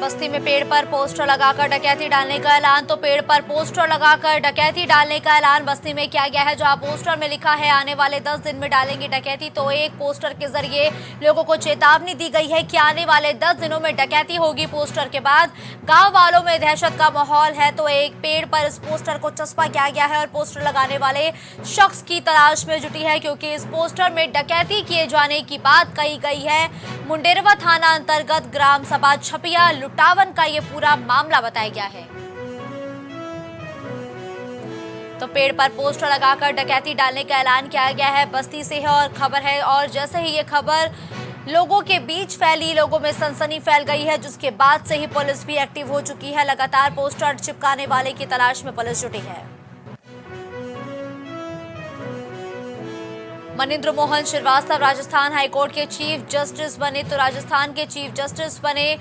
बस्ती में पेड़ पर पोस्टर लगाकर डकैती डालने का ऐलान। तो पेड़ पर पोस्टर लगाकर डकैती डालने का ऐलान बस्ती में किया गया है, जहां पोस्टर में लिखा है आने वाले 10 दिन में डालेंगे डकैती। तो एक पोस्टर के जरिए लोगों को चेतावनी दी गई है कि आने वाले 10 दिनों में डकैती होगी। पोस्टर के बाद गाँव वालों में दहशत का माहौल है। तो एक पेड़ पर इस पोस्टर को चस्पा किया गया है और पोस्टर लगाने वाले शख्स की तलाश में जुटी है, क्योंकि इस पोस्टर में डकैती किए जाने की बात कही गई है। मुंडेरवा थाना अंतर्गत ग्राम सभा छपिया लुटावन का ये पूरा मामला बताया गया है। तो पेड़ पर पोस्टर लगाकर डकैती डालने का ऐलान किया गया है। बस्ती से है और खबर है, और जैसे ही ये खबर लोगों के बीच फैली, लोगों में सनसनी फैल गई है, जिसके बाद से ही पुलिस भी एक्टिव हो चुकी है। लगातार पोस्टर चिपकाने वाले की तलाश में पुलिस जुटी है। मनिंद्र मोहन श्रीवास्तव राजस्थान हाईकोर्ट के चीफ जस्टिस बने। तो राजस्थान के चीफ जस्टिस बने।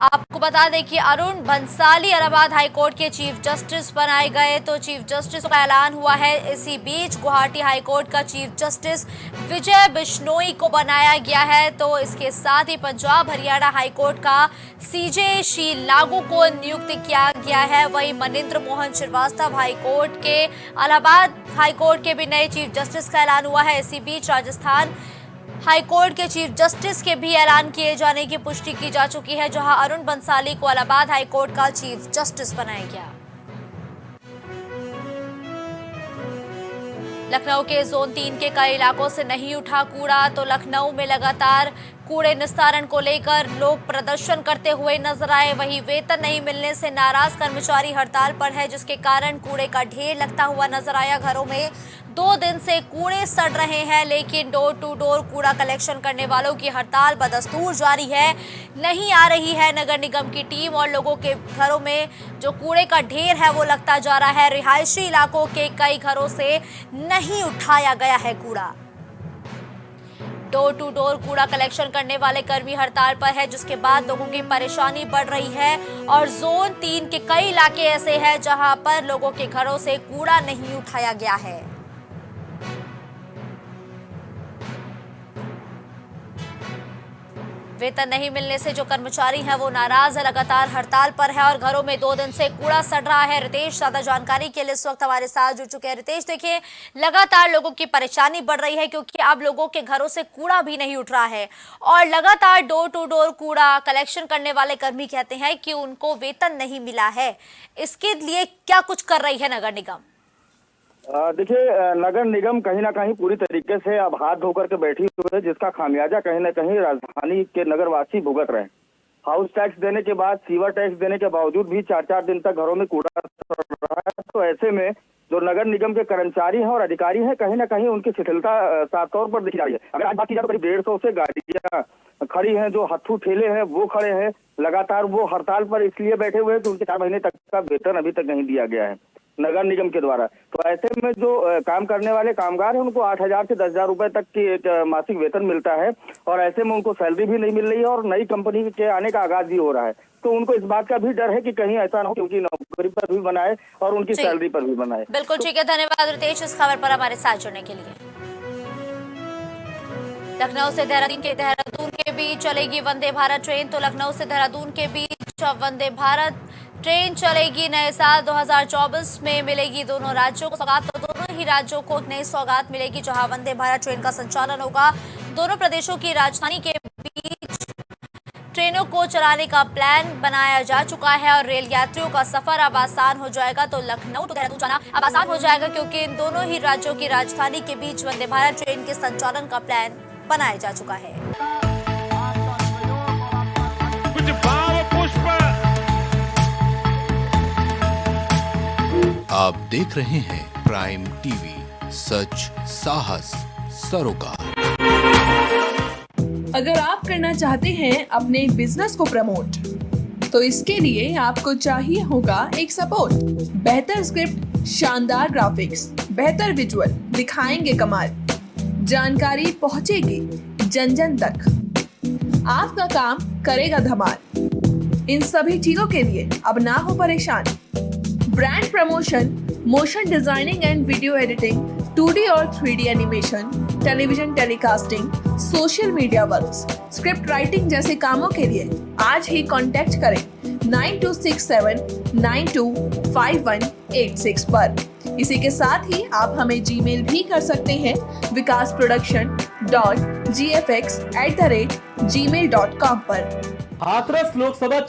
आपको बता दें कि अरुण बंसाली इलाहाबाद हाईकोर्ट के चीफ जस्टिस बनाए गए। तो चीफ जस्टिस का ऐलान हुआ है। इसी बीच गुवाहाटी हाईकोर्ट का चीफ जस्टिस विजय बिश्नोई को बनाया गया है। तो इसके साथ ही पंजाब हरियाणा हाईकोर्ट का सीजे शी लागू को नियुक्त किया गया है। वहीं मनिंद्र मोहन श्रीवास्तव हाईकोर्ट के इलाहाबाद हाईकोर्ट के भी नए चीफ जस्टिस का ऐलान हुआ है। इसी बीच राजस्थान हाईकोर्ट के चीफ जस्टिस के भी ऐलान किए जाने की पुष्टि की जा चुकी है, जहां अरुण बंसाली को इलाहाबाद हाईकोर्ट का चीफ जस्टिस बनाया गया। लखनऊ के जोन 3 के कई इलाकों से नहीं उठा कूड़ा। तो लखनऊ में लगातार कूड़े निस्तारण को लेकर लोग प्रदर्शन करते हुए नजर आए। वहीं वेतन नहीं मिलने से नाराज कर्मचारी हड़ताल पर है, जिसके कारण कूड़े का ढेर लगता हुआ नजर आया। घरों में 2 दिन से कूड़े सड़ रहे हैं, लेकिन डोर टू डोर कूड़ा कलेक्शन करने वालों की हड़ताल बदस्तूर जारी है। नहीं आ रही है नगर निगम की टीम, और लोगों के घरों में जो कूड़े का ढेर है वो लगता जा रहा है। रिहायशी इलाकों के कई घरों से नहीं उठाया गया है कूड़ा। डोर टू डोर कूड़ा कलेक्शन करने वाले कर्मी हड़ताल पर है, जिसके बाद लोगों की परेशानी बढ़ रही है। और जोन 3 के कई इलाके ऐसे हैं जहां पर लोगों के घरों से कूड़ा नहीं उठाया गया है। वेतन नहीं मिलने से जो कर्मचारी हैं वो नाराज है, लगातार हड़ताल पर है और घरों में 2 दिन से कूड़ा सड़ रहा है। रितेश ज्यादा जानकारी के लिए इस वक्त हमारे साथ जुड़ चुके हैं। रितेश, देखिए लगातार लोगों की परेशानी बढ़ रही है, क्योंकि अब लोगों के घरों से कूड़ा भी नहीं उठ रहा है, और लगातार डोर टू डोर कूड़ा कलेक्शन करने वाले कर्मी कहते हैं कि उनको वेतन नहीं मिला है। इसके लिए क्या कुछ कर रही है नगर निगम? देखिए, नगर निगम कहीं ना कहीं पूरी तरीके से अब हाथ धोकर के बैठी हुई है, जिसका खामियाजा कहीं ना कहीं राजधानी के नगरवासी भुगत रहे हैं। हाउस टैक्स देने के बाद, सीवर टैक्स देने के बावजूद भी 4-4 दिन तक घरों में कूड़ा पड़ रहा है। तो ऐसे में जो नगर निगम के कर्मचारी हैं और अधिकारी हैं, कहीं ना कहीं उनकी शिथिलता साफ तौर पर दिख रही है। अगर आज बात की जाए तो करीब 150 से गाड़ियां खड़ी हैं, जो हत्थू ठेले हैं वो खड़े हैं। लगातार वो हड़ताल पर इसलिए बैठे हुए हैं कि उनके 4 महीने तक का वेतन अभी तक नहीं दिया गया है नगर निगम के द्वारा। तो ऐसे में जो काम करने वाले कामगार हैं उनको 8,000 से 10,000 रुपए तक की एक मासिक वेतन मिलता है, और ऐसे में उनको सैलरी भी नहीं मिल रही है, और नई कंपनी के आने का आगाज भी हो रहा है। तो उनको इस बात का भी डर है कि कहीं ऐसा ना हो कि उनकी नौकरी पर भी बनाए और उनकी सैलरी पर भी बनाए। बिल्कुल ठीक है, धन्यवाद रितेश इस खबर पर हमारे साथ जुड़ने के लिए। लखनऊ से देहरादून के बीच चलेगी वंदे भारत ट्रेन। तो लखनऊ से देहरादून के बीच वंदे भारत ट्रेन चलेगी। नए साल 2024 में मिलेगी दोनों राज्यों को सौगात। तो दोनों ही राज्यों को एक नई सौगात मिलेगी, जहां वंदे भारत ट्रेन का संचालन होगा। दोनों प्रदेशों की राजधानी के बीच ट्रेनों को चलाने का प्लान बनाया जा चुका है, और रेल यात्रियों का सफर अब आसान हो जाएगा। तो लखनऊ टू देहरादून जाना अब आसान हो जाएगा, क्योंकि इन दोनों ही राज्यों की राजधानी के बीच वंदे भारत ट्रेन के संचालन का प्लान बनाया जा चुका है। कुछ भाव पुष्प। आप देख रहे हैं प्राइम टीवी, सच साहस सरोकार। अगर आप करना चाहते हैं अपने बिजनेस को प्रमोट, तो इसके लिए आपको चाहिए होगा एक सपोर्ट। बेहतर स्क्रिप्ट, शानदार ग्राफिक्स, बेहतर विजुअल, दिखाएंगे कमाल, जानकारी पहुंचेगी जन जन तक, आपका काम करेगा धमाल। इन सभी चीजों के लिए अब ना हो परेशान। Brand promotion, motion designing and video editing, 2D और 3D animation, television telecasting, social media work, script writing जैसे कामों के लिए आज ही कांटेक्ट करें 9267925186 पर। इसी के साथ ही आप हमें जीमेल भी कर सकते हैं vikasproduction.gfx@gmail.com पर। हाथरस लोकसभा